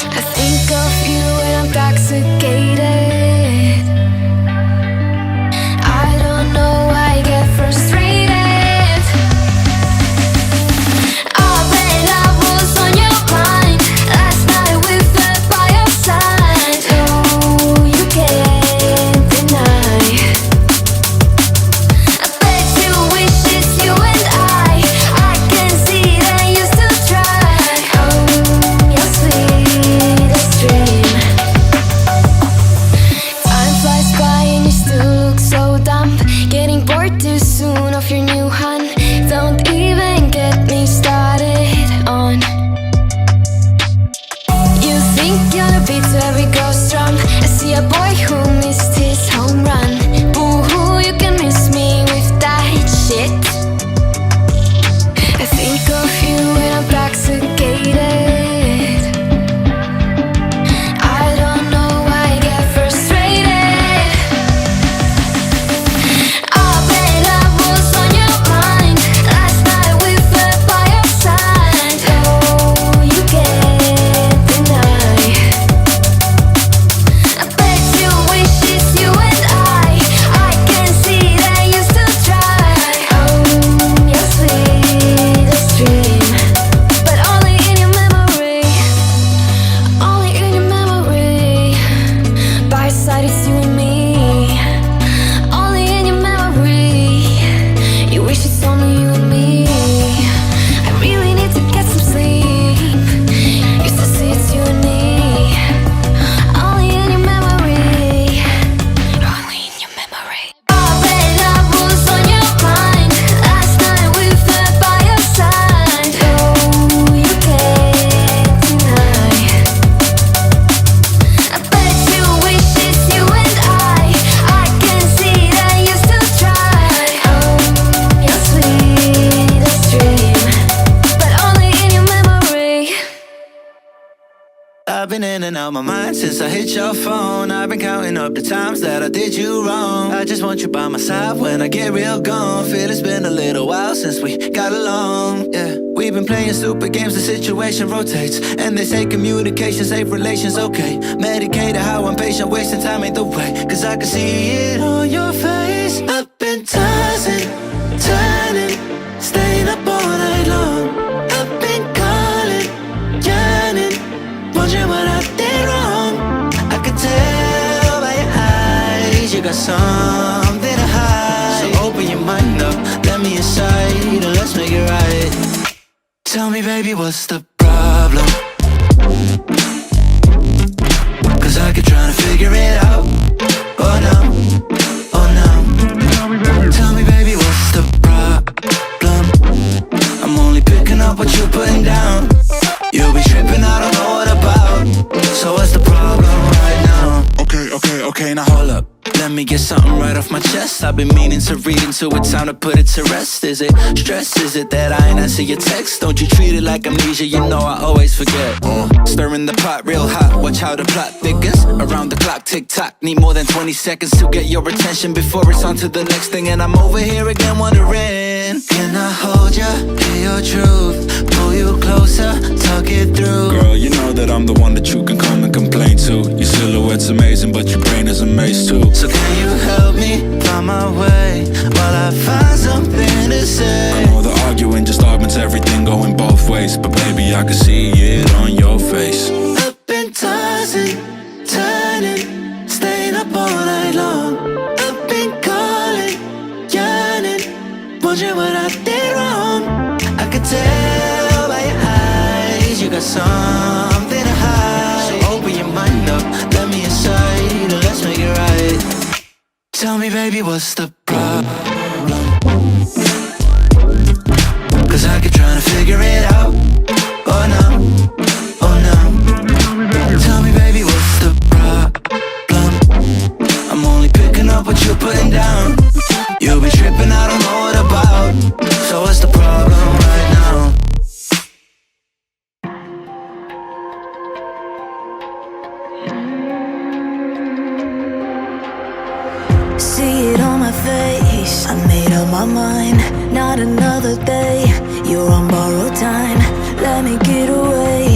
I think of you when I'm intoxicated. I don't know why I get frustrated. I bet I was on your mind last night with the by your side. Oh, you can't deny. I bet you wish it's you and I can see that you still try. Oh, your sweetest dream. Time flies by and you still look so dumb. Getting bored too soon of your new hun. Don't even get me started on. You think you're a beat to every girl's drum. I see a boy who missed his home run. Boo-hoo, you can miss me with that shit. I think of you when I'm intoxicated. I don't know why I get frustrated. I bet I was on your mind last night with the by your side. Oh, you can't deny. I bet you wish it's you and I can see that you still try. Oh, your sweetest dream, but only in your memory. Only in your memory. By your side it's you and me. Only in your memory. You wish it's only you and me. I really need to get some sleep. Used to say it's you and me. Only in your memory. Only in your memory. I bet I was on your mind last night with the by your side. Oh, you can't deny. I bet you wish it's you and I can see that you still try. Oh, your sweetest dream, but only in your memory. I've been in and out my mind since I hit your phone. I've been counting up the times that I did you wrong. I just want you by my side when I get real gone. Feel it's been a little while since we got along. Yeah, we've been playing stupid games, the situation rotates. And they say communication, safe relations, okay. Medicated how I'm patient, wasting time ain't the way. Cause I can see it on your face. I've been tossing, turning, staying up all night long. I've been calling, yearning, wondering what I did wrong. I could tell by your eyes you got something to hide. So open your mind up, let me inside, and let's make it right. Tell me, baby, what's the problem? Cause I keep trying to figure it out. Oh no, oh no. Tell me, baby, what's the problem? I'm only picking up what you're putting down. You'll be tripping, I don't know what about. So what's the problem right now? Okay, now hold up. Let me get something right off my chest. I've been meaning to read into it, time to put it to rest. Is it stress? Is it that I ain't answer your text? Don't you treat it like amnesia, you know I always forget. Stirring the pot real hot, watch how the plot thickens. Around the clock, tick tock, need more than 20 seconds to get your attention before it's on to the next thing. And I'm over here again wondering, can I hold ya, hear your truth, pull you closer, talk it through? Girl, you know that I'm the one that you can come and complain to. Your silhouette's amazing, but your brain is a maze too. So can you help me find my way while I find something to say? I know the arguing just augments everything going both ways, but baby, I can see it on your face. I've been tossing, turning, staying up all night long. I've been calling, yearning, wondering what I did wrong. I could tell by your eyes you got something to hide. So open your mind up, let me inside, and let's make it right. Tell me, baby, what's the problem? Cause I keep trying to figure it out. Oh no, oh no. Tell me, baby, what's the problem? I'm only picking up what you're putting down. You'll be tripping, I don't know what about. So what's the problem right now? See it on my face, I made up my mind. Not another day, you're on borrowed time. Let me get away.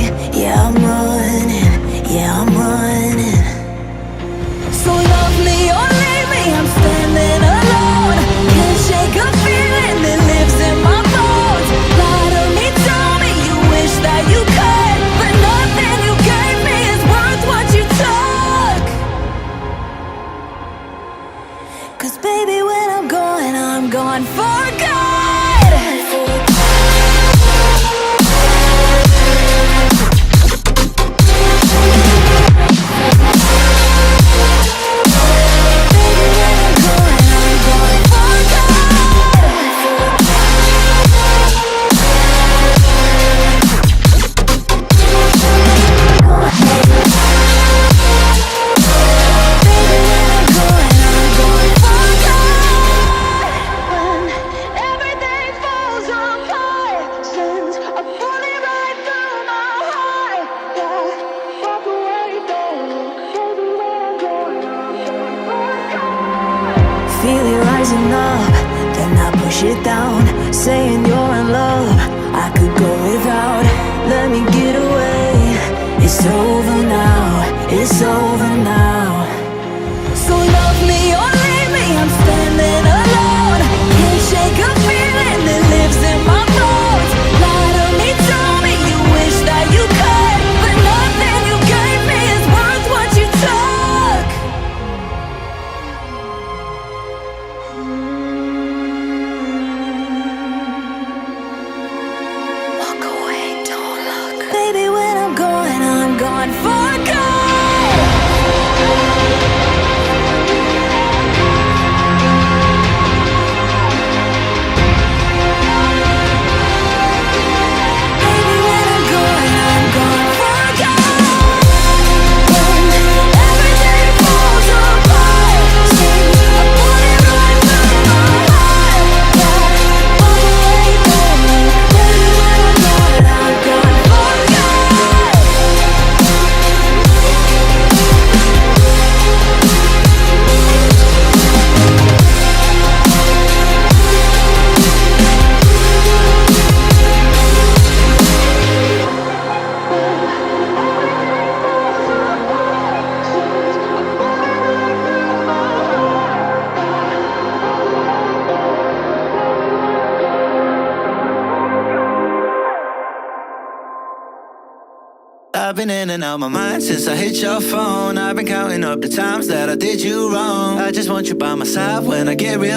rising up, then I push it down, saying you're in love. I could go without, let me get away. It's over now, it's over now. So love me or leave me, I'm standing alone. Can't shake a feeling that lives in my bones. Lie to me, tell me you wish that you could, but nothing you gave me is worth what you took. Walk away, don't look. Baby, when I'm gone for good. Baby, when I'm gone for good. When everything falls apart, sing a bullet right through my heart. Yeah, walk away, baby. Baby, when I'm gone for good. I've been in and out my mind since I hit your phone. I've been counting up the times that I did you wrong. I just want you by my side when I get real